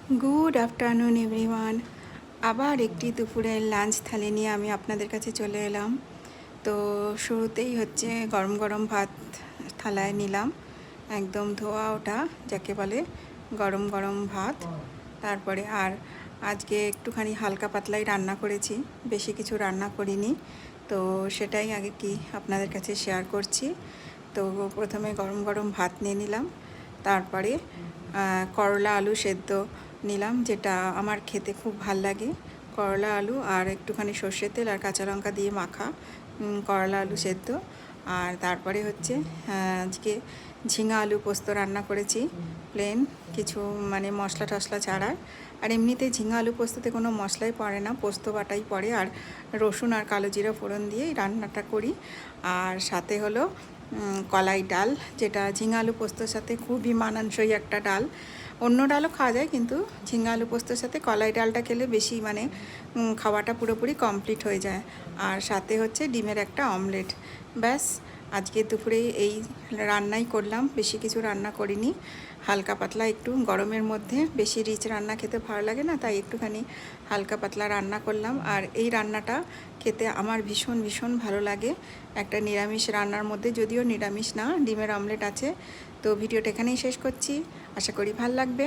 Good afternoon everyone. আবার একটি দুপুরের লাঞ্চ থালি নিয়ে আমি আপনাদের কাছে চলে এলাম। তো শুরুতেই হচ্ছে গরম গরম ভাত থালায় নিলাম, একদম ধোয়া ওঠা যাকে বলে গরম গরম ভাত। তারপরে আর আজকে একটুখানি হালকা পাতলাই রান্না করেছি, বেশি কিছু রান্না করিনি। তো সেটাই আগে কি আপনাদের কাছে শেয়ার করছি। তো প্রথমে গরম গরম ভাত নিয়ে নিলাম, তারপরে করলা আলু সেদ্ধ নিলাম, যেটা আমার খেতে খুব ভাল লাগে। করলা আলু আর একটুখানি সর্ষের তেল আর কাঁচা লঙ্কা দিয়ে মাখা করলা আলু সেদ্ধ। আর তারপরে হচ্ছে আজকে ঝিঙা আলু পোস্ত রান্না করেছি, প্লেন, কিছু মানে মশলা টশলা ছাড়া। আর এমনিতে ঝিঙা আলু পোস্ততে কোনো মশলাই পড়ে না, পোস্ত বাটাই পড়ে, আর রসুন আর কালো জিরা ফোড়ন দিয়ে রান্নাটা করি। আর সাথে হলো কলাই ডাল, যেটা ঝিঙা আলু পোস্তর সাথে খুবই মানানসই একটা ডাল। অন্য ডালও খাওয়া যায়, কিন্তু ঝিঙা আলু পোস্তর সাথে কলাই ডালটা খেলে বেশি মানে খাওয়াটা পুরোপুরি কমপ্লিট হয়ে যায়। আর সাথে হচ্ছে ডিমের একটা অমলেট। ব্যাস, আজকে দুপুরে এই রান্নাই করলাম, বেশি কিছু রান্না করিনি। হালকা পাতলা, একটু গরমের মধ্যে বেশি রিচ রান্না খেতে ভালো লাগে না, তাই একটুখানি হালকা পাতলা রান্না করলাম। আর এই রান্নাটা খেতে আমার ভীষণ ভীষণ ভালো লাগে, একটা নিরামিষ রান্নার মধ্যে, যদিও নিরামিষ না, ডিমের অমলেট আছে। তো ভিডিওটা এখানেই শেষ করছি, আশা করি ভালো লাগবে।